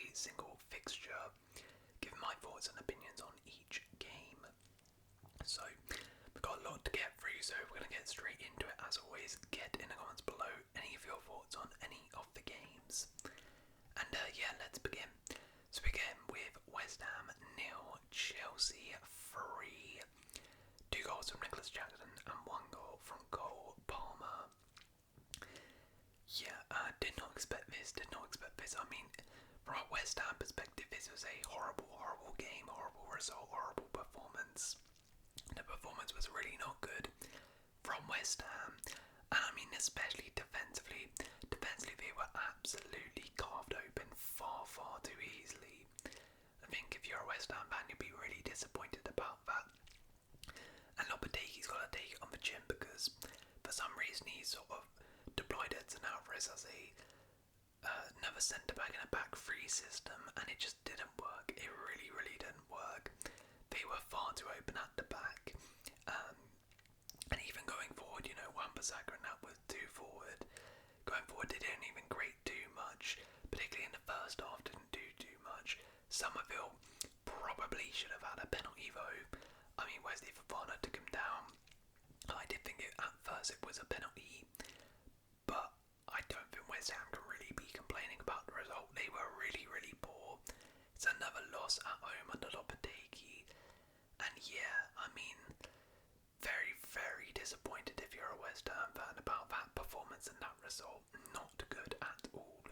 every single fixture, giving my thoughts and opinions on each game. So, we've got a lot to get through, so we're going to get straight into it. As always, get in the comments below any of your thoughts on any of the games. And let's begin. So we begin with West Ham 0, Chelsea 3. 2 goals from Nicholas Jackson and 1 goal from Cole Palmer. Did not expect this. I mean, from a West Ham perspective, this was a horrible game, horrible result, horrible performance. The performance was really not good from West Ham, and I mean especially defensively. Defensively, they were absolutely carved open far too easily. I think if you're a West Ham fan, you'd be really disappointed about that. And Lopetegui's got to take it on the chin because for some reason he's sort of deployed Edson Alvarez as another centre back in a back three system, and it just didn't work. It really didn't work. They were far too open at the back, and even going forward, Wan-Bissaka and that was too forward. Going forward, they didn't even create too much, particularly in the first half. Didn't do too much. Somerville probably should have had a penalty though. I mean, Wesley Fofana took him down. I did think at first it was a penalty, but I don't think West Ham can really be complaining about the result. They were really poor. It's another loss at home under Lopetegui, and I mean, very disappointed if you're a West Ham fan about that performance and that result. Not good at all.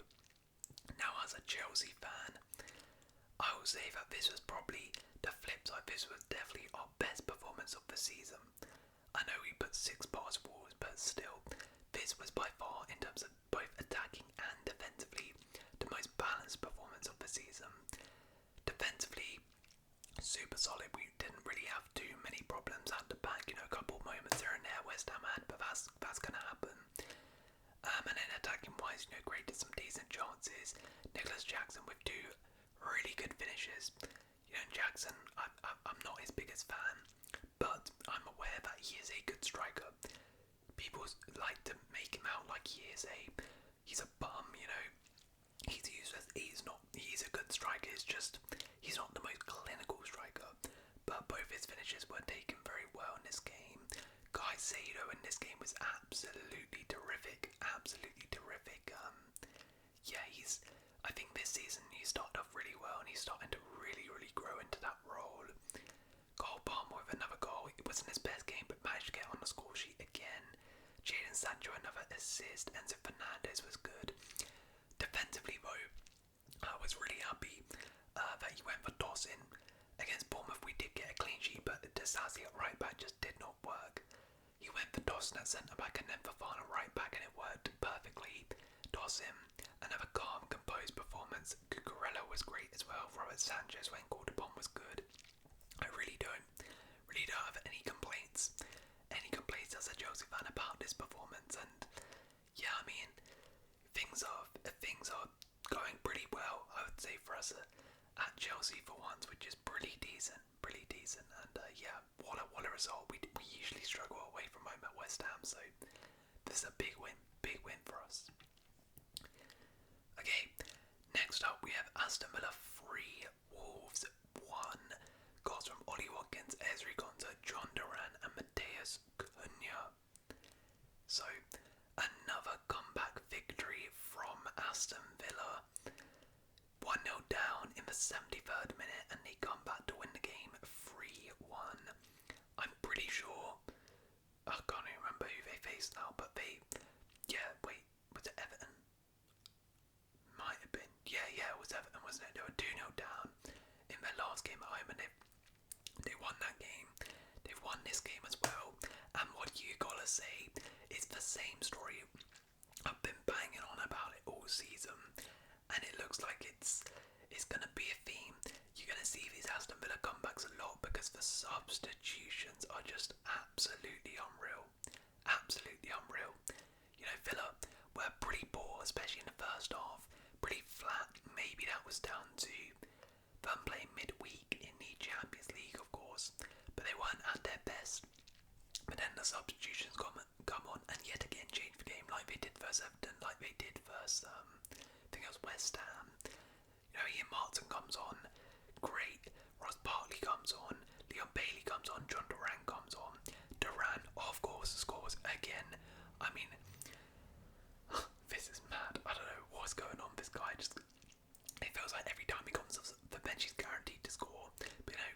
Now, as a Chelsea fan, I will say that this was probably the flip side. This was definitely our best performance of the season. I know we put 6 past Wolves, but still, this was by far, in terms of both attacking and defensively, the most balanced performance of the season. Defensively, super solid. We didn't really have too many problems at the back. A couple moments here and there West Ham had, but that's going to happen. And then attacking wise, created some decent chances. Nicholas Jackson with 2 really good finishes. Jackson, I'm not his biggest fan, but I'm aware that he is a good striker. People like to make him out like he's a bum, he's useless. He's a good striker. It's just he's not the most clinical striker, but both his finishes were taken very well in this game. Caicedo in this game was absolutely terrific. I think this season he started off really well and he's starting to really grow into that role. Cole Palmer with another goal. It wasn't his best game, but managed to get on the score sheet again. Jadon Sancho another assist. Enzo Fernandez was good. Defensively though, I was really happy that he went for tossing. Against Bournemouth we did get a clean sheet, but the Disasi at right back just did not work. He went for tossing at centre back and then for Fofana right back, and it worked perfectly. Tossing, another calm, composed performance. Cucurella was great as well. Robert Sanchez, when called upon, was good. I really don't have any complaints as a Chelsea fan about this performance, and I mean, things are going pretty well, I would say, for us at Chelsea for once, which is pretty decent, and what a result. We usually struggle away from home at West Ham, so this is a big win for us. Okay, next up we have Aston Villa 3, Wolves 1. Goals from Ollie Watkins, Ezri Konsa, John Duran and Mateus Cunha. So, another comeback victory from Aston Villa. 1-0 down in the 73rd minute and they come back to win the game 3-1. I'm pretty sure, I can't even remember who they faced now, but was it Everton? Might have been. It was Everton, wasn't it? They were 2-0 down in their last game at home and they won that game. They've won this game as well. And what you gotta say, it's the same story. I've been banging on about it all season, and it looks like it's gonna be a theme. You're gonna see these Aston Villa comebacks a lot because the substitutions are just absolutely unreal. Villa were pretty poor, especially in the first half. Pretty flat. Maybe that was down to them playing midweek in the Champions League, of course, but they weren't at their best. But then the substitutions come on and yet again change the game, like they did versus Everton, like they did versus I think it was West Ham. Ian Martin comes on, great. Ross Barkley comes on, Leon Bailey comes on, John Duran comes on. Duran, of course, scores again. I mean, this is mad. I don't know what's going on. This guy just, it feels like every time he comes off the bench, he's guaranteed to score. But you know,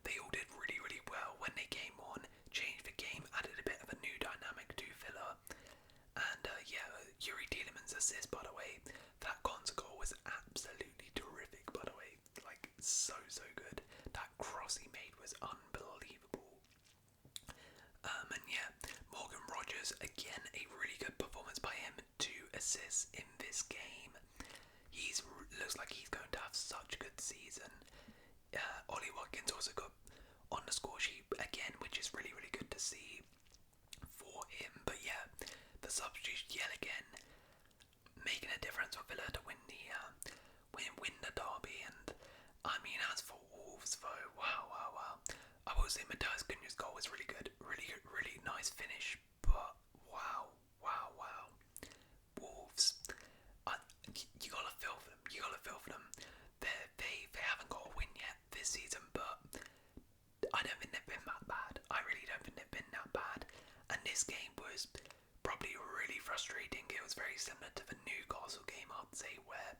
they all did really, really well when they came on, changed the game, added a bit of a new dynamic to Villa. And Yuri Tielemans' assist, by the way, that Konsa goal was absolutely terrific, by the way. Like, so good. That cross he made was unbelievable. Morgan Rogers, again, a really good performance by him. 2 assists in this game. Looks like he's going to have such a good season. Ollie Watkins also got on the score sheet again, which is really, really good to see for him. But yeah, the substitution yet again making a difference for Villa to win the derby. And I mean, as for Wolves though, wow. I will say Matthias Cunha's goal was really good, really nice finish. But wow. Wolves, you gotta feel for them. They haven't got a win yet this season, but I don't think they've been that bad. I really don't think they've been that bad. And this game was probably really frustrating. It was very similar to the Newcastle game, I'd say, where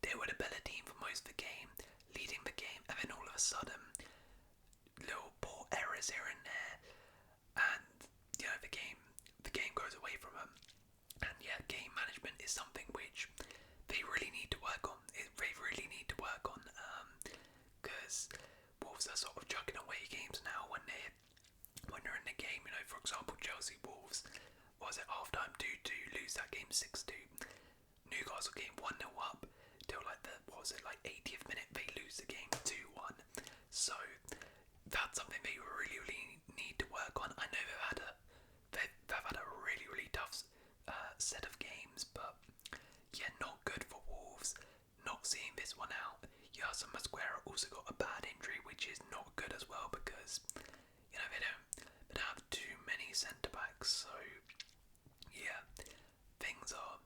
they were the better team for most of the game, leading the game, and then all of a sudden, little poor errors here and there, and you know the game goes away from them. And yeah, game management is something which they really need to work on. Because Wolves are sort of chucking away games now when they're in the game. You know, for example, Chelsea Wolves was at half time 2-2, lose that game 6-2. Newcastle game 1-0 up till like the 80th minute, they lose the game 2-1. So that's something they really need to work on. I know they've had a really tough set of games, but yeah, not good for Wolves. Not seeing this one out. Yasin Masquera also got a bad injury, which is not good as well, because you know they don't have too many centre backs. So yeah, things are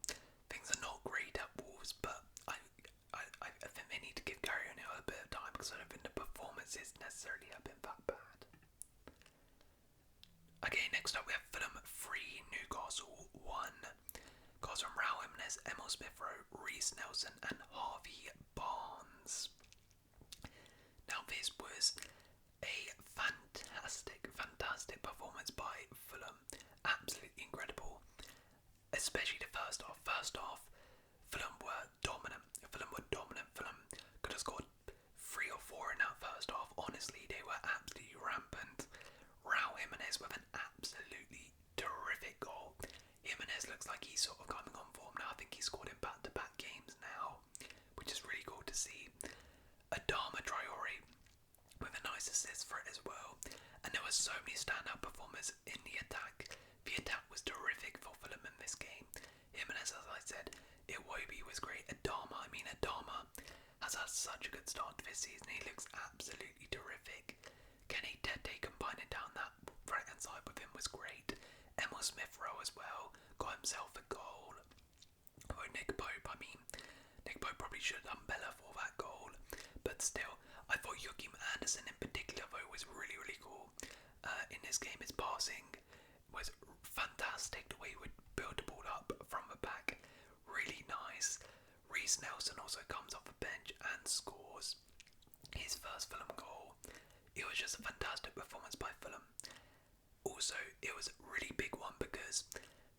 not great at Wolves, but I think they need to give Gary O'Neill a bit of time, because I don't think the performances necessarily have been that bad. Okay, next up we have Fulham 3, Newcastle 1. Goals from Raul Jimenez, Emil Smith-Rowe, Reece Nelson and Harvey Barnes. Now this was a fantastic performance by Fulham. Absolutely incredible. Especially the first half. Fulham were dominant. Fulham could have scored 3 or 4 in that first half. Honestly, they were absolutely rampant. Raul Jimenez with an absolutely terrific goal. Jimenez looks like he's sort of coming on form now. I think he scored in back-to-back games now, which is really cool to see. Adama Traore with a nice assist for it as well. And there were so many standout performers in the attack. The attack was terrific for Fulham in this game. Jimenez, as I said, Iwobi was great. Adama has had such a good start to this season. He looks absolutely terrific. Kenny Tete combining down that right hand side with him was great. Emil Smith-Rowe as well got himself a goal. Nick Pope probably should have done better for that goal, but still, I thought Joachim Andersen in particular though was really cool in this game. His passing was fantastic, the way he would build the ball up from the back, really nice. Reece Nelson also comes off the bench and scores his first Fulham goal. It was just a fantastic performance by Fulham. Also, it was a really big one because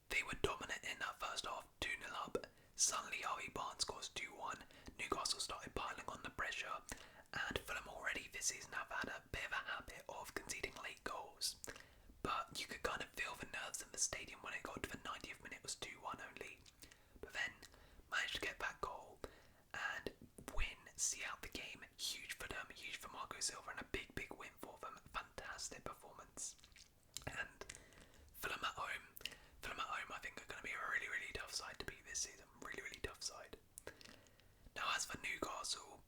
they were dominant in that first half, 2-0 up. Suddenly Harvey Barnes scores 2-1. Newcastle started piling on the pressure, and Fulham already this season have had a bit of a habit of conceding late goals. But you could kind of feel the nerves in the stadium when it got to the 90th minute. It was 2-1 only. But then managed to get that goal and win, see out the game. Huge for them, huge for Marco Silva, and a big win for them. Fantastic performance. And Fulham at home, I think are going to be a really tough side to beat this season. Really tough side. Now as for Newcastle,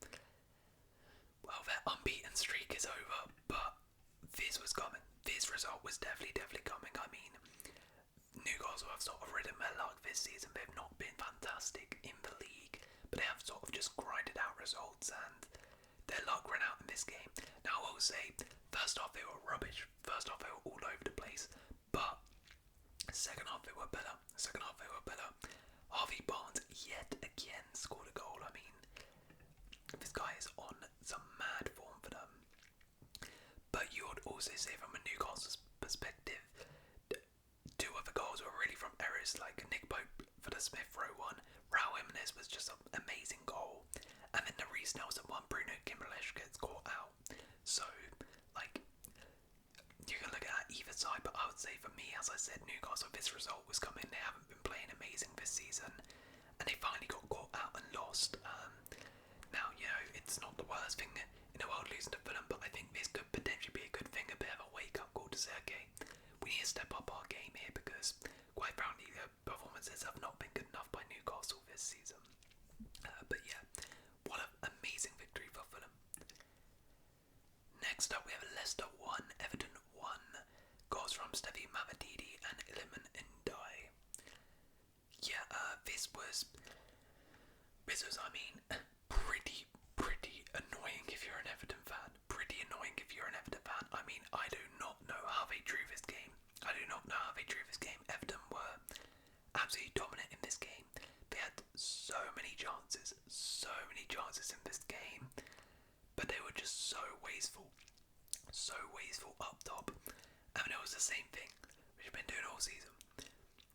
well, their unbeaten streak is over, but this was coming. This result was definitely coming. I mean, Newcastle have sort of ridden their luck this season. They've not been fantastic in the league, but they have sort of just grinded out results, and their luck ran out in this game. Now I will say, first half they were rubbish. First half they were all over the place, but second half they were better. Harvey Barnes yet again scored a goal. I mean, this guy is on some mad form for them. But you would also say from a Newcastle's perspective, two of the goals were really from errors, like Nick Pope for the Smith Rowe one. Raul Jimenez was just an amazing goal. And then the Reece Nelson one, Bruno Gimenez gets caught out. So, like, you can look at either side, but I would say for me, as I said, Newcastle, this result was coming. They haven't been playing amazing this season, and they finally got caught out and lost. Now, you know, it's not the worst thing in the world losing to Fulham, but I think this could potentially be a good thing, a bit of a wake-up call to say, okay, we need to step up our game here, because quite frankly, the performances have not been good enough by Newcastle this season. But yeah, what an amazing victory for Fulham. Next up, we have Leicester 1, Everton 1. Goals from Stevie Mamadidi and Iliman Ndiaye. Yeah, this was, I mean, pretty annoying if you're an Everton fan. I mean, I do not know how they drew this game. Everton were absolutely dominant in this game. They had so many chances in this game, but they were just so wasteful up top. I mean, it was the same thing which we've been doing all season.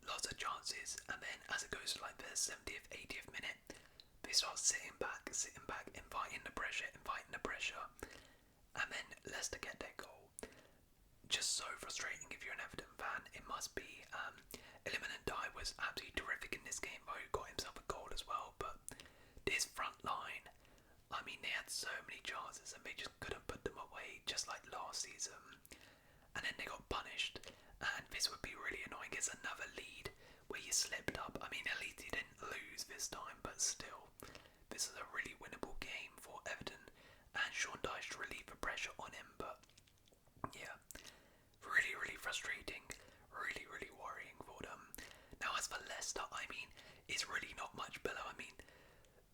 Lots of chances, and then as it goes to like the 70th, 80th minute, they start sitting back, inviting the pressure, and then Leicester get their goal. Just so frustrating if you're an Everton fan. It must be. Iliman Ndiaye was absolutely terrific in this game. He got himself a goal as well, but this front line, I mean, they had so many chances and they just couldn't put them away, just like last season. And then they got punished, and this would be really annoying. It's another lead where you slipped up. I mean, at least you didn't lose this time, but still, this is a really winnable game for Everton, and Sean Dyche to relieve the pressure on him. But yeah, really frustrating, really worrying for them. Now as for Leicester, I mean, it's really not much better. I mean,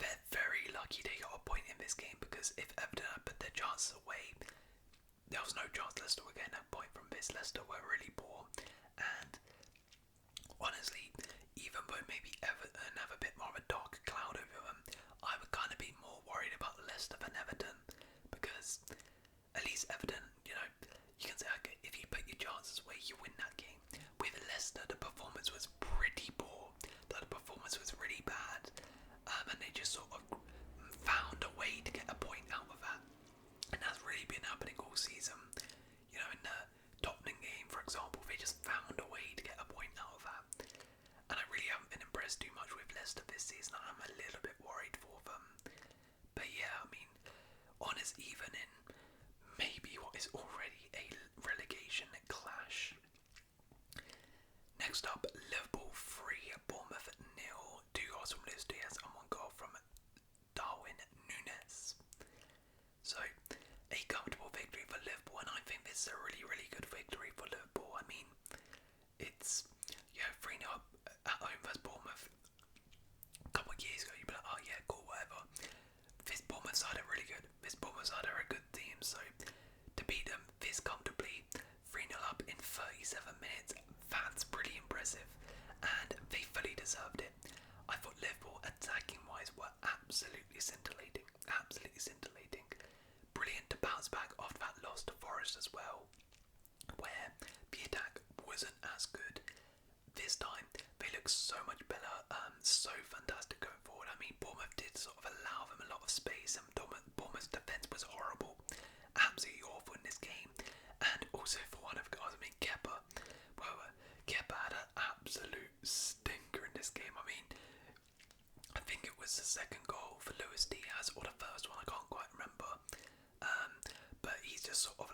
they're very lucky they got a point in this game, because if Everton had put their chances away, there was no chance Leicester were getting a point from this. Leicester were really poor, and honestly, even though maybe Everton have a bit more of a dark cloud over them, I would kind of be more worried about Leicester than Everton, because at least Everton, you know, you can say, okay, if you put your chances away, you win that game. With Leicester, the performance was pretty poor. The performance was really bad, and they just sort of found a way to get a point out of that. And that's really been happening all season. You know, in the Tottenham game, for example, they just found a way to get a point out of that. And I really haven't been impressed too much with Leicester this season. I'm a little bit worried for them. But yeah, I mean, honest even in maybe what is already a relegation clash. Next up, Liverpool 3, Bournemouth 0. 2 goals from Luis Diaz and 1 goal from Darwin Núñez. So, a comfortable victory for Liverpool, and I think this is a really good victory for Liverpool. I mean, it's, you know, 3-0 at home versus Bournemouth. A couple of years ago, you'd be like, oh yeah, cool, whatever. This Bournemouth side are really good. This Bournemouth side are a good team, so to beat them this comfortably, 3-0 up in 37 minutes, that's pretty impressive, and they fully deserved it. I thought Liverpool, attacking-wise, were absolutely scintillating. Brilliant to bounce back after that loss to Forest as well, where the attack wasn't as good. This time, they look so much better, so fantastic going forward. I mean, Bournemouth did sort of allow them a lot of space, and Bournemouth's defence was horrible, absolutely awful in this game. And also for one of the guys, I mean, Kepa had an absolute stinker in this game. I mean, I think it was the second goal for Luis Diaz, or the first one, I can't quite remember. But he's just sort of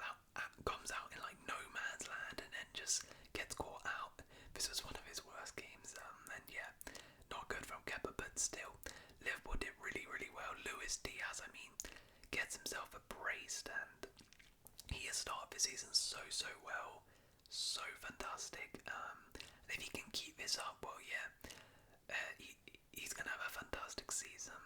comes out in like no man's land and then just gets caught out. This was one of his worst games, and yeah, not good from Kepa, but still, Liverpool did really well. Luis Diaz, I mean, gets himself a brace, and he has started the season so well, so fantastic. And if he can keep this up, well, yeah, he's gonna have a fantastic season.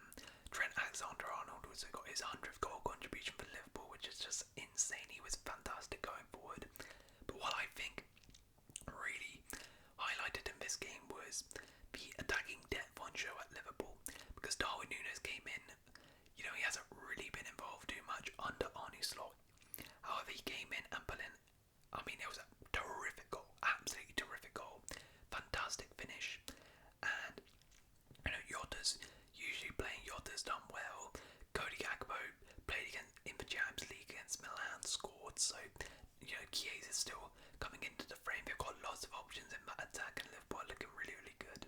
this game was the attacking depth on show at Liverpool, because Darwin Núñez came in. You know, he hasn't really been involved too much under Arne Slot. However, he came in and put in. I mean, it was a terrific goal, absolutely terrific goal, fantastic finish, and you know, Yotta's usually playing. Yotta's done well. Cody Gakpo played in the Champions League against Milan, scored. So you know, Chiesa is still coming into the frame. They've got lots of options in that attack, and Liverpool are looking really, really good.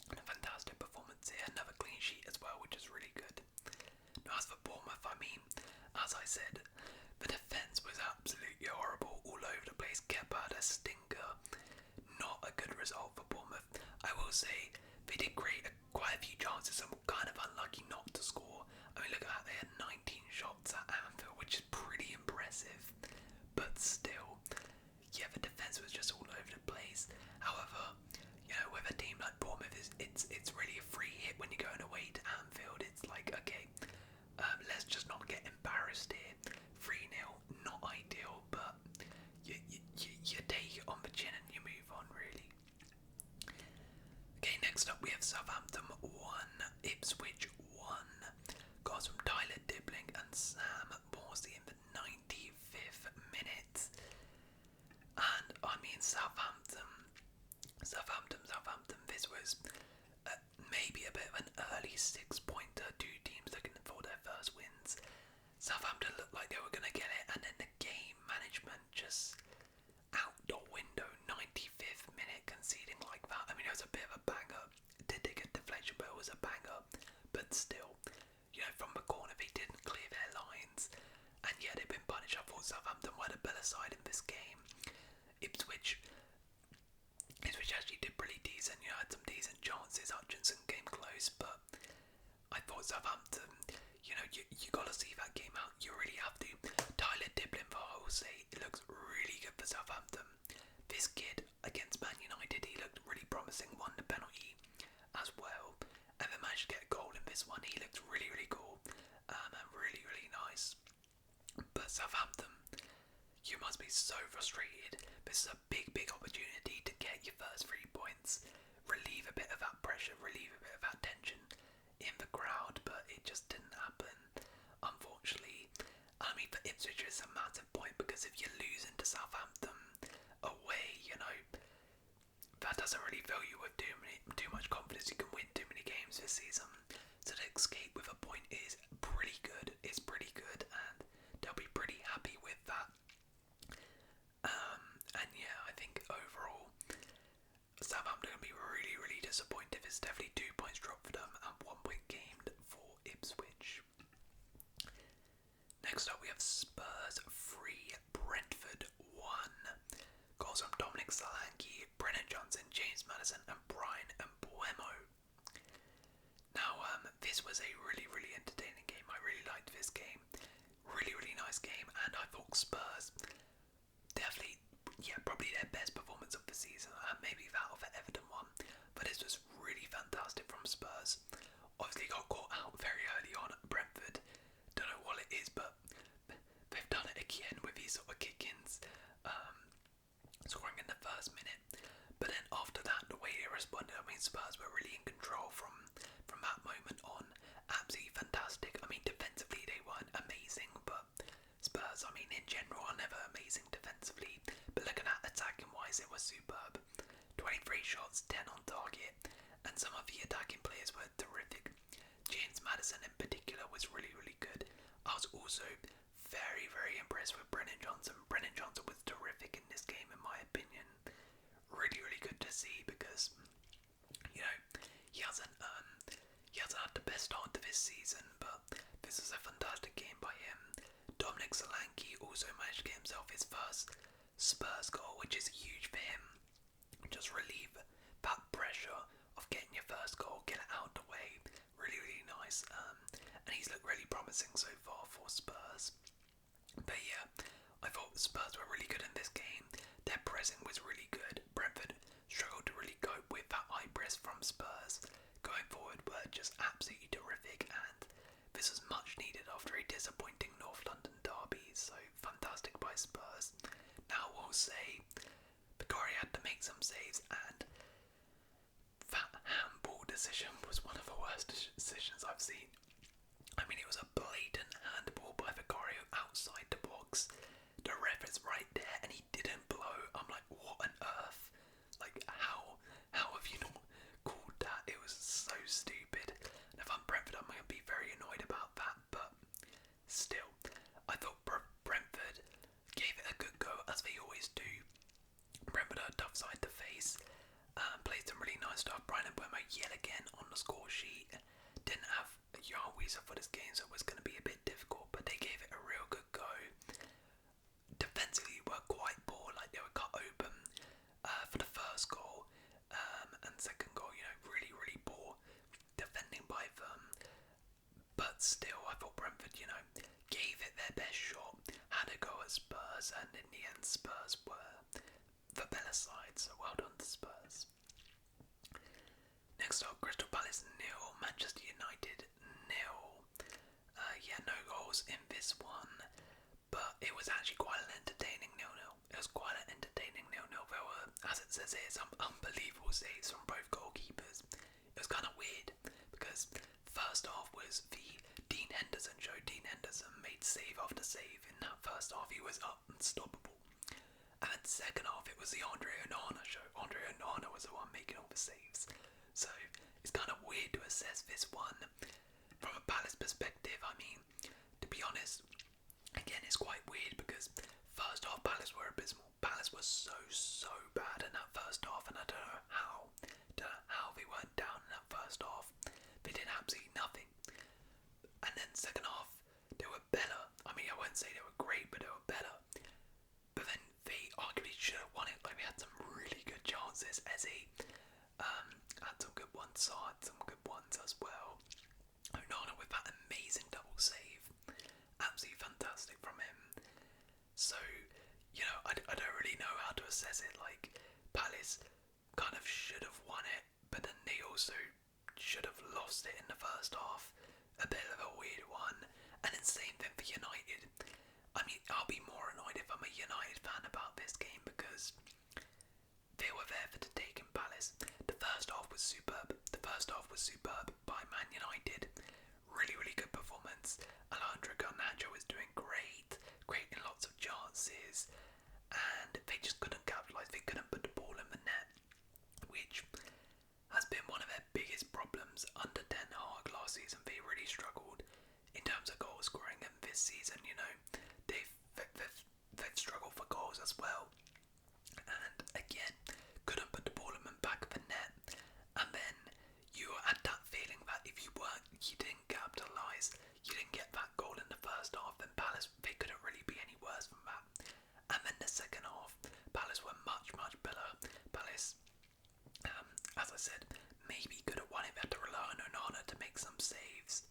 And a fantastic performance here. Another clean sheet as well, which is really good. Now, as for Bournemouth, I mean, as I said, the defence was absolutely horrible, all over the place. Kepa had a stinker. Not a good result for Bournemouth. I will say they did create quite a few chances and were kind of unlucky not to score. I mean, look at that, they had 19 shots at Anfield, which is pretty impressive. But still, yeah, the defence was just all over the place. However, you know, with a team like Bournemouth, it's really a free hit when you're going away to Anfield. It's like, okay, let's just not get embarrassed here. 3-0, not ideal, but you take it on the chin and you move on, really. Okay, next up we have Southampton 1, Ipswich 1. Goals from Tyler Dibling and Sam Morsey in the 95th minute. And I mean, Southampton, this was maybe a bit of an early 6-pointer. Two teams looking for their first wins. Southampton looked like they were going to get it, and then the game management just out the window. 95th minute conceding like that. I mean, it was a bit of a banger. Did they get deflection, but it was a banger. But still, you know, from the corner they didn't clear their lines, and yeah, they've been punished. I thought Southampton were the better side in this game. Ipswich actually did pretty decent. You know, had some decent chances. Hutchinson came close, but I thought Southampton, you know, you got to see that game out. You really have to. Tyler Dibling, I will say, it looks really good for Southampton. This kid against Man United, he looked really promising. Won the penalty as well, and they managed to get a goal in this one. He looked really, really cool, and really, really nice. But Southampton, you must be so frustrated. This is a big, big opportunity to get your first 3 points, relieve a bit of that pressure, relieve a bit of that tension in the crowd, but it just didn't happen, unfortunately. I mean, for Ipswich it's a massive point, because if you're losing to Southampton away, you know, that doesn't really fill you with too much confidence. You can win too many games this season, so to escape with a point is pretty good. It's pretty good, and they'll be pretty happy with that. And yeah, I think overall Southampton will be really, really disappointed. It's definitely 2 points dropped for them and 1 point gained for Ipswich. Next up we have Spurs 3, Brentford 1. Goals from Dominic Solanke, Brennan Johnson, James Maddison and Brian Mbuemo. Now, this was a really, really entertaining game. I really liked this game. Really, really nice game, and I thought Spurs definitely, yeah, probably their best performance of the season, and maybe that of the Everton one. But this was really fantastic from Spurs. Obviously got caught out very early on at Brentford. Don't know what it is, but they've done it again with these sort of kick-ins, scoring in the first minute. But then after that, the way they responded, I mean, Spurs were really in control from that moment on. Absolutely fantastic. I mean, defensively they weren't amazing, but Spurs, I mean, in general, are never amazing defensively. But looking at attacking wise, it was superb. 23 shots, 10 on target, and some of the attacking players were terrific. James Maddison in particular was really, really good. I was also very, very impressed with Brennan Johnson. Brennan Johnson was terrific in this game, in my opinion. Really, really good to see, because, you know, he hasn't had the best start to this season, but this is a fantastic game by him. Dominic Solanke also managed to get himself his first Spurs goal, which is huge for him. Just relieve that pressure of getting your first goal, get it out the way. Really, really nice. And he's looked really promising so far for Spurs. But yeah, I thought Spurs were really good in this game. Their pressing was really good. Brentford struggled to really cope with that high press from Spurs. Going forward were just absolutely terrific, and this was much needed after a disappointing North London derby. So fantastic by Spurs. Now we'll say Bakari had to make some saves, and decision was one of the worst decisions I've seen. I mean, it was a blatant handball by Vicario outside the box. The ref is right there and he didn't blow. I'm like, what on earth? Like, how have you not called that? It was so stupid. And if I'm Brentford, I'm going to be very annoyed about that. But still, I thought Brentford gave it a good go, as they always do. Brentford are a tough side to face. Played some really nice stuff. Brighton were yet again on the score sheet. Didn't have Yarwies for this game, so it was going to be a bit difficult, but they gave it a real good go. Defensively were quite poor, like they were cut open for the first goal, and second goal, really poor defending by them. But still, I thought Brentford, gave it their best shot, had a go at Spurs, and in the end Spurs were the better side, so well done to Spurs. Next up, Crystal Palace 0, Manchester United 0. No goals in this one, but it was actually quite an entertaining 0-0. It was quite an entertaining 0-0. There were, as it says here, some unbelievable saves from both goalkeepers. It was kind of weird, because first half was the Dean Henderson show. Dean Henderson made save after save. In that first half, he was unstoppable. And then second half, it was the Andre Onana show. Andre Onana was the one making all the saves. So it's kind of weird to assess this one from a Palace perspective. I mean, to be honest, again, it's quite weird because first half Palace were abysmal. Palace was so bad in that first half, and I don't know how they weren't down in that first half. They did absolutely nothing. And then second half, they were better. I mean, I won't say they were great, but they were better. But then they arguably should have won it. Like, we had some really good chances. Eze had some good ones, Saad had some good ones as well. Onana with that amazing double save. Absolutely fantastic from him. So, I don't really know how to assess it. Like, Palace kind of should have won it, but then they also should have lost it in the first half. A bit of a weird one. And then same thing for United. I mean, I'll be more annoyed if I'm a United fan about this game because they were there for the taking. Palace. The first half was superb. By Man United. Really good performance. Alejandro Garnacho was doing great, creating lots of chances, and they just couldn't capitalise. They couldn't put the ball in the net, which has been one of their biggest problems under Ten Hag last season. They really struggled in terms of goal scoring, and this season, they've struggled for goals as well. And again, couldn't put the ball in the back of the net. And then you had that feeling that if you didn't capitalise, you didn't get that goal in the first half, then Palace, they couldn't really be any worse than that. And then the second half, Palace were much better. Palace, as I said, maybe could have won it. They had to rely on Onana to make some saves.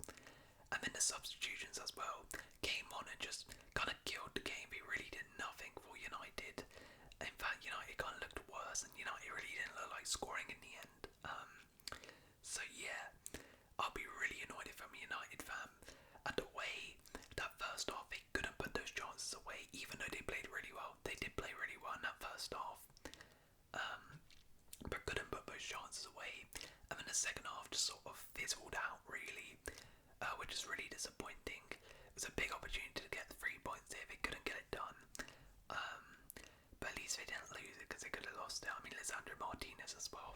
And then the substitutions as well came on and just kind of killed the game. They really did nothing for United. In fact, United kind of looked worse, and United really didn't look like scoring in the end. So yeah, I'll be really annoyed if I'm a United fan at the way that first half they couldn't put those chances away, even though they played really well. They did play really well in that first half, but couldn't put those chances away. And then the second half just sort of fizzled out really, which is really disappointing. It was a big opportunity to get the 3 points there. They couldn't get it done. But at least they didn't lose it because they could have lost it. I mean, Lisandro Martinez as well.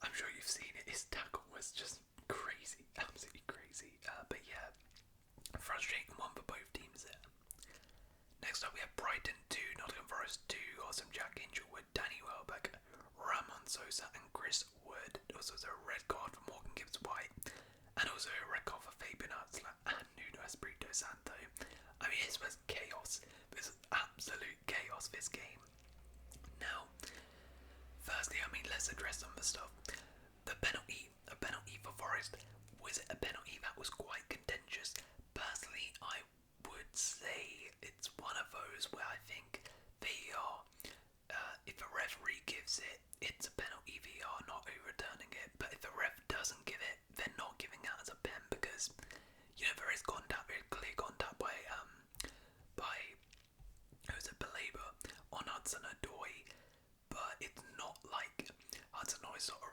I'm sure you've seen it. His tackle was just crazy, absolutely crazy. But yeah, frustrating one for both teams there. Next up, we have Brighton 2, Nottingham Forest 2. Awesome Jack Anglewood, Danny Welbeck, Ramon Sosa, and Chris Wood. There was also a red card for Morgan Gibbs-White, and also a red card for Fabian Hutzler and Nuno Espirito Santo. I mean, this was chaos. This was absolute chaos, this game. Now, firstly, I mean, let's address some of the stuff. The penalty for Forest, was it a penalty that was quite contentious? Personally, I would say it's one of those where I think VAR, if a referee gives it, it's a penalty. VAR not overturning it, but if the ref doesn't give it, they're not giving that as a pen because there is contact, very clear contact by who's it, Belabor on Hudson-Odoi, but it's not like Hudson-Odoi sort of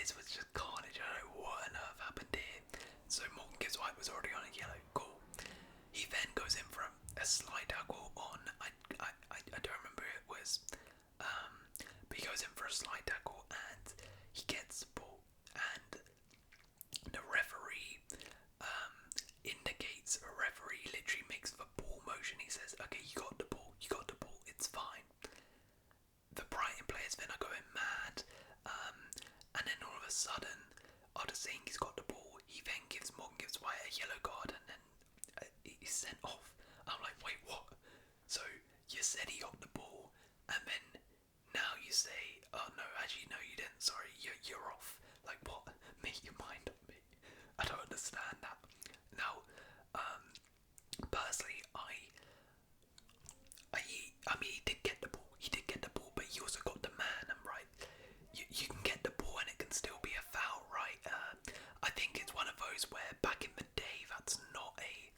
this was just carnage. I don't know what on earth happened here. So Morgan Gibbs White was already on a yellow. Cool. He then goes in for a slide tackle on. I don't remember who it was. But he goes in for a slide tackle and he gets the ball. And the referee indicates, a referee literally makes the ball motion. He says, okay, you got the ball, it's fine. The Brighton players then are going mad, and then all of a sudden, after saying he's got the ball, he then gives White a yellow card, and then he's sent off. I'm like, wait, what? So you said he got the ball, and then now you say, oh no, actually no, you didn't. Sorry, you're off. Like what? Make your mind up, me. I don't understand that. Now, personally, I mean, he did get the ball. But he also got the man. And right, you can get the ball and it can still be a foul, right? I think it's one of those where back in the day, that's not a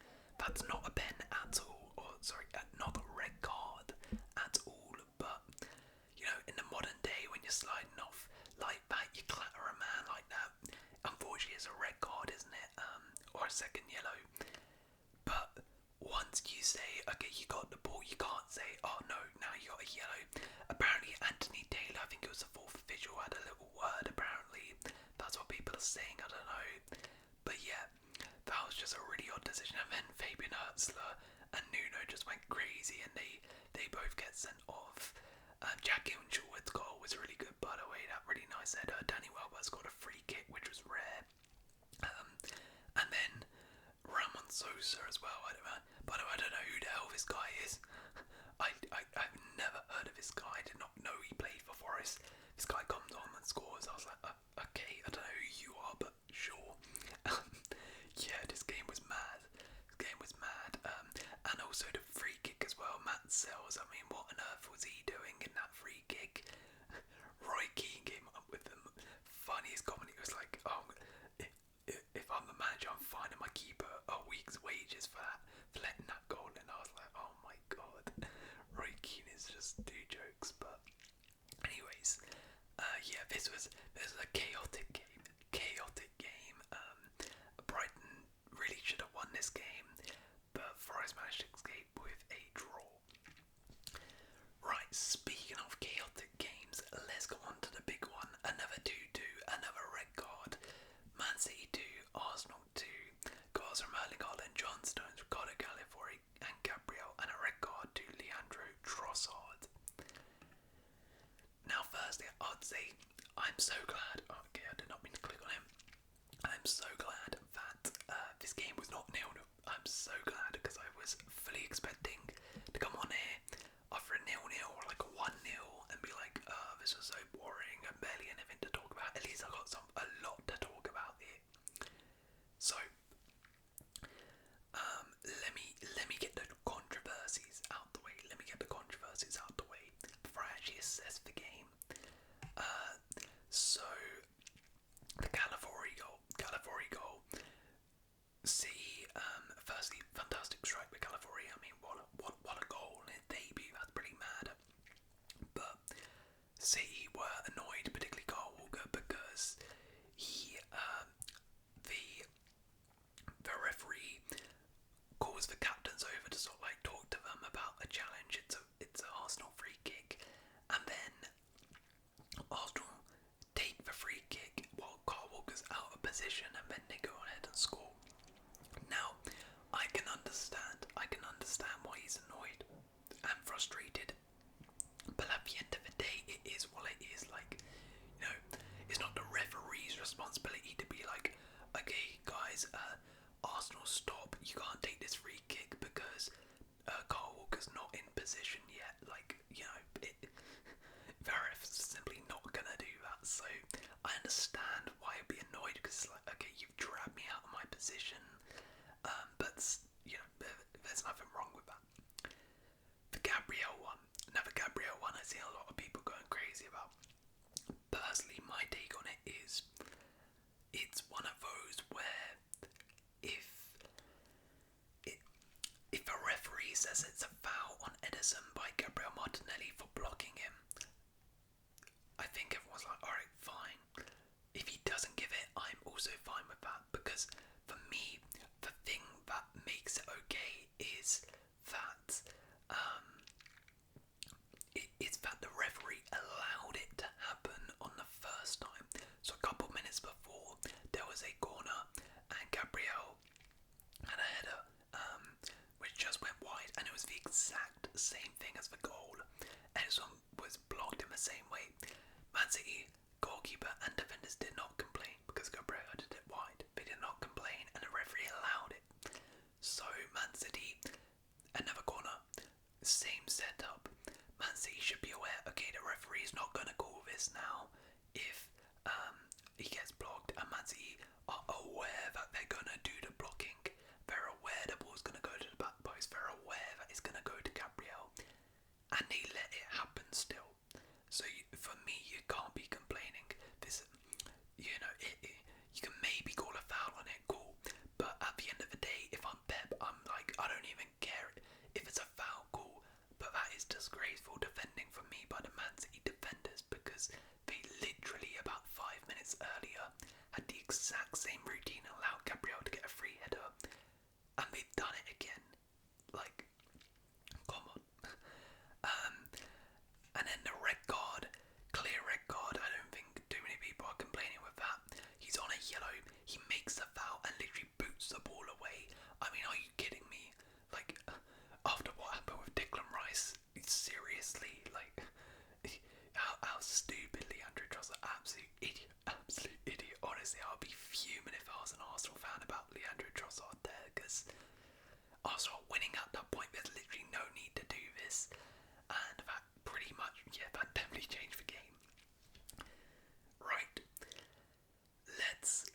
pen at all, or sorry, not a red card at all. But you know, in the modern day, when you're sliding off like that, you clatter a man like that. Unfortunately, it's a red card, isn't it? Or a second yellow. But once you say, okay, you got the ball, you can't say, oh no, now you got a yellow. Apparently Anthony Taylor, I think it was the fourth official, had a little word, apparently. That's what people are saying, I don't know. But yeah, that was just a really odd decision. And then Fabian Hertzler and Nuno just went crazy and they both get sent off. Jack Hillswood's goal was really good, by the way, that really nice header. Danny Welbeck's got a free kick, which was rare. And then Ramon Sosa as well. By the way, I don't know who the hell this guy is. I've never heard of this guy. I did not know he played for Forest. This guy comes on and scores. I was like, okay, I don't know who you are, but sure. Yeah, this game was mad. And also the free kick as well. Matt Sells. I mean, what on earth was he doing in that free kick? Roy Keane came up with the funniest comment. He was like, oh, if I'm the manager, I'm fining my keeper a week's wages for letting that goal in. I was like, oh my god, Roy Keane is just two jokes. But anyways, yeah, this was a chaotic game. Brighton really should have won this game, but Forest managed to escape with a draw. Right, speaking of chaotic games, let's go on to the big one. Another 2-2, another red card. Man City 2, Arsenal 2. Goals from Erling Haaland, John Stones, Ricardo Gallivari and Gabriel, and a red card to Leandro Trossard. Now firstly, I'd say I'm so glad, okay, I did not mean to click on him. I'm so glad that this game was not 0-0. I'm so glad, because I was fully expecting to come on here after a 0-0 or like a 1-0 and be like, this was so boring and barely anything to talk about. At least I got a lot to talk about here. So, let me get the controversies out the way. Before I actually assess the game. So the Gallivari goal. See, firstly, fantastic strike with Gallivari. I mean, what a goal in his debut. That's pretty mad. But City were annoyed, particularly Carl Walker, because he, the referee calls the captains over to sort of like talk to them about a challenge. It's an Arsenal free kick, and then Arsenal take the free kick while Carl Walker's out of position, and then they go ahead and score. Now, I can understand why he's annoyed and frustrated, but at the end of the day, it is what it is. Like, you know, it's not the referee's responsibility to be like, okay, guys, Arsenal, stop. You can't take this free kick because Carl Walker's not in position yet. Like, you know, the ref's simply not gonna do that. So I understand why I'd be annoyed, because it's like, okay, you've dragged me out of my position. But you know, there's nothing wrong with that. The Gabriel one. Now the Gabriel one, I see a lot of people going crazy about. Personally, my take on it is, it's one of those where if a referee says it's a foul on Edison by Gabriel Martinelli for blocking him, I think everyone's like, alright, fine. If that the referee allowed it to happen on the first time. So a couple minutes before, there was a corner, and Gabriel had a header, which just went wide, and it was the exact same thing as the goal. Edison was blocked in the same way. Man City goalkeeper and defenders did not complain because Gabriel did it wide. They did not complain, and the referee allowed it. So Man City, another corner, same setup. Man City should be aware, okay, the referee is not going to call this now if he gets blocked, and Man City are aware that they're going to do the blocking. They're aware the ball's going to go to the back post. They're aware that it's going to go to Gabriel, and they let it happen still. So for me, you can't be complaining. This, you know, you can maybe call a foul on it, cool. But at the end of the day, if I'm Pep, I'm like, I don't even care if it's a foul, cool. But that is disgraceful defending from me by the Man City defenders, because they literally about 5 minutes earlier had the exact same routine and allowed Gabriel to get a free header, and they've done it again. Like, come on. And then the red card, clear red card. I don't think too many people are complaining with that. He's on a yellow. He makes a foul and literally boots the ball away. I mean, are you kidding me? Like, after what happened with Declan Rice, seriously, like, how stupidly Leandro Trossard, absolute idiot. Honestly, I'll be fuming if I was an Arsenal fan about Leandro Trossard there, because Arsenal winning at that point, there's literally no need to do this, and that pretty much, yeah, that definitely changed the game. Right, let's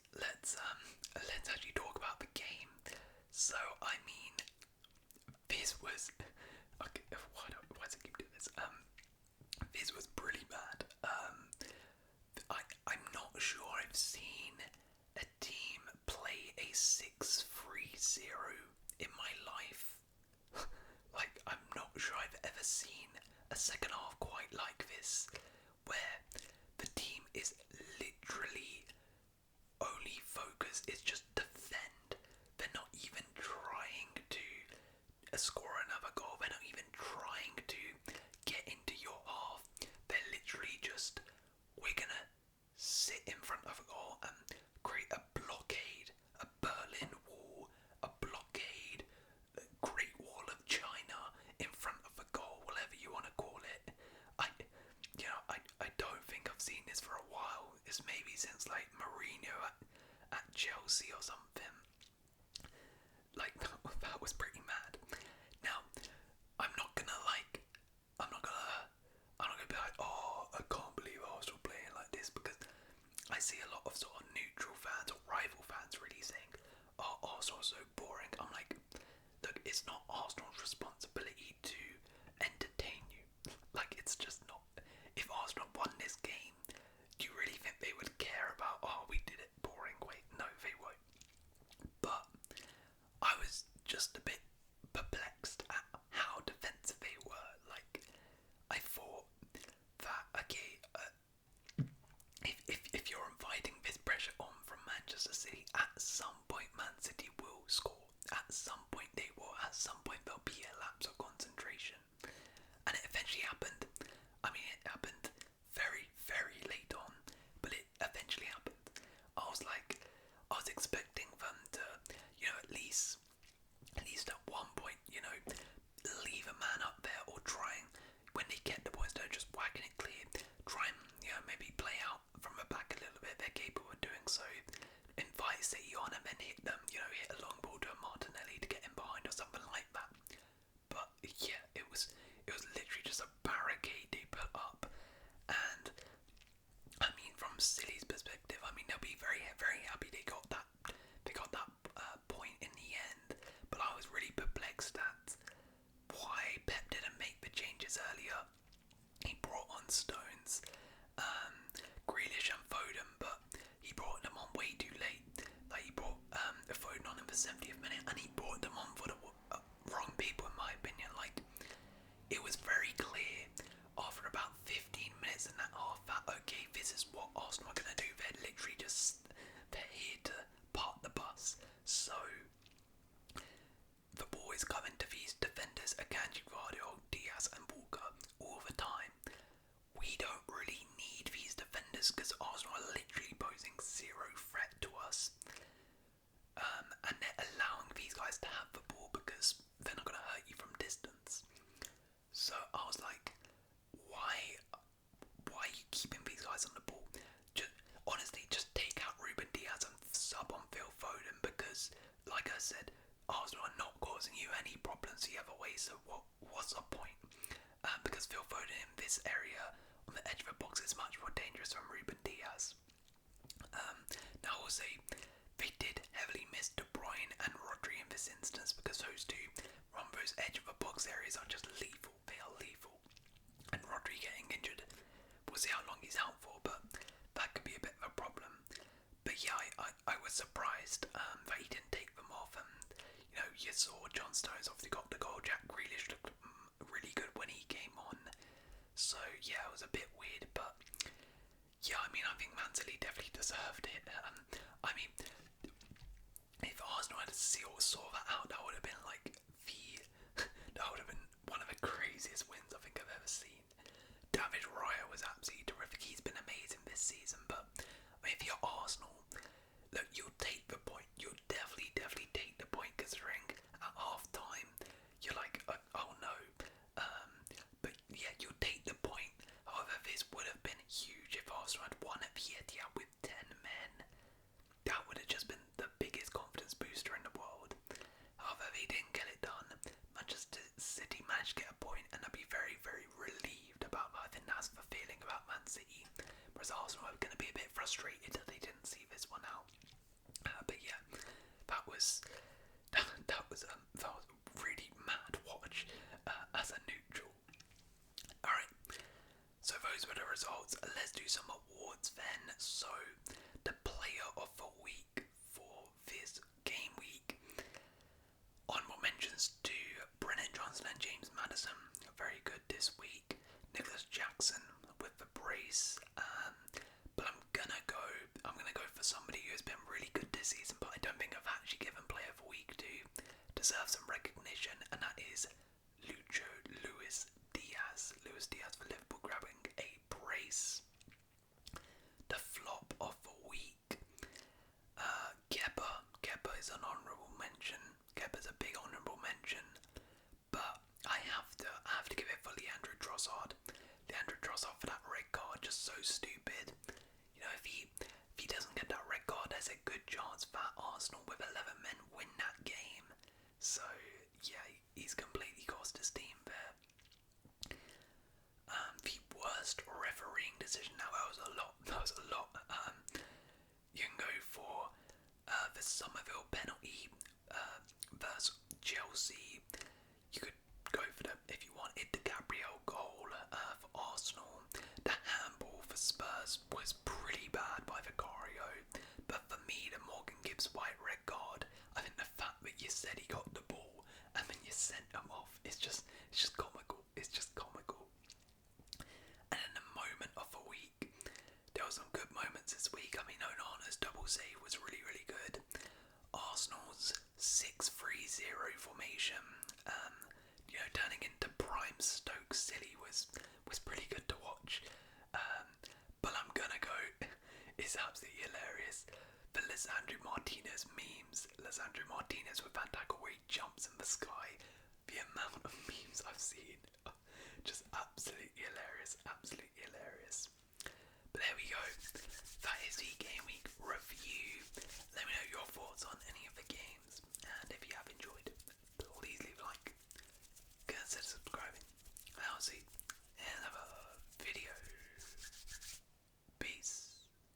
actually talk about the game. So I mean, this was okay. Why does I keep doing this? This was pretty bad. I'm not sure I've seen a team play a 6-3-0 in my life. Like, I'm not sure I've ever seen a second half quite like this, where the team is literally only focus is just defend. They're not even trying to score another goal. They're not even trying to get into your half. They're literally just, we're gonna sit in front of a goal and create a blockade, a Berlin Wall, a blockade, a Great Wall of China in front of a goal, whatever you want to call it. I don't think I've seen this for a while. It's maybe since like Mourinho at Chelsea or something. Like, that was pretty mad. Now, I'm not gonna be like, oh, I can't believe Arsenal playing like this, because I see a lot of sort of neutral fans or rival fans really saying, oh, Arsenal's so boring. I'm like, look, it's not Arsenal's responsibility to entertain you. Like, it's just not. If Arsenal won this game, do you really think they would care about, oh, we did it boring way? No, they won't. But I was just a bit perplexed at how defensive they were. Like, I thought that, okay, if you're inviting this pressure on from Manchester City, at some point Man City will score. At some point they will. At some point there'll be a lapse of concentration. And it eventually happened. I mean, it happened very, very late on, but it eventually happened. I was expecting them to, at least at one point, leave a man up there, or try and, when they get the points, don't just whacking it clear, try and, maybe play out from the back a little bit. They're capable of doing so. Invite City on and then hit them, hit a long ball to a Martinelli to get him behind or something like that. But yeah, it was literally just a barricade they put up. And I mean, from City's perspective, I mean, they'll be very, very happy they got that point in the end. But I was really perplexed at why Pep didn't make the changes earlier. He brought on Stones, Grealish and Foden, but he brought them on way too late. Like, he brought Foden on in the 70th minute, and he brought them on for the wrong people, in my opinion. Like, it was very clear after about 15 minutes in that half that, okay, this is what Arsenal are going to do. They're here to park the bus. So the ball is coming to these defenders, Akanji, Guardiola, Diaz and Walker all the time. said, Arsenal are not causing you any problems the other way, so what's the point? Because Phil Foden in this area on the edge of the box is much more dangerous than Ruben Diaz. Now I will say they did heavily miss De Bruyne and Rodri in this instance, because those two on those edge of the box areas are just lethal. They are lethal. And Rodri getting injured, we'll see how long he's out for, but that could be a bit of a problem. But yeah, I was surprised that he didn't take them off. And you saw John Stones obviously got the goal. Jack Grealish looked really good when he came on. So yeah, it was a bit weird, but yeah, I mean, I think Man City definitely deserved it. I mean, if Arsenal had saw that out, that would have been like that would have been one of the craziest wins I think I've ever seen. David Raya was absolutely terrific. He's been amazing this season, but I mean, if you're Arsenal, look, you'll take the point. You'll definitely take the point, considering at half time you're like, oh no. But yeah, you'll take the point. However, this would have been huge if Arsenal had won at the Etihad with 10 men. That would have just been the biggest confidence booster in the world. However, they didn't get it done. Manchester City managed to get a point, and I'd be very, very relieved about that. I think that's the feeling about Man City. Whereas Arsenal are going to be a bit frustrated that they didn't see this one out. But yeah, that was really mad watch as a neutral. Alright, so those were the results. Let's do some awards then. So, the player of the week for this game week. Honourable mentions to Brennan Johnson and James Maddison. Very good this week. Nicholas Jackson with the brace. But I'm gonna go for somebody who has been really good this season, but I don't think I've actually given player of the week to deserve some recognition, and that is Luis Diaz. Luis Diaz for Liverpool grabbing a brace. The flop of the week. Kepa is an honourable mention. Kepa's a big honourable mention, but I have to give it for Leandro Trossard. Leandro Trossard for that red card, just so stupid. If he doesn't get that red card, there's a good chance that Arsenal with 11 men win that game. So yeah, he's completely cost his team there. The worst refereeing decision. Now that was a lot. You can go for the Somerville penalty versus Chelsea. You could go for if you wanted, the Gabriel goal for Arsenal. The handball for Spurs was pretty bad by Vicario, but for me, the Morgan Gibbs White red card, I think the fact that you said he got the ball and then you sent him off, it's just comical. It's just comical. And then the moment of the week, there were some good moments this week. I mean, Onana's double save was really, really good. Arsenal's 6-3-0 formation, turning into prime Stoke City was pretty good to watch. But I'm gonna go, it's absolutely hilarious. The Lisandro Martinez memes. Lisandro Martinez with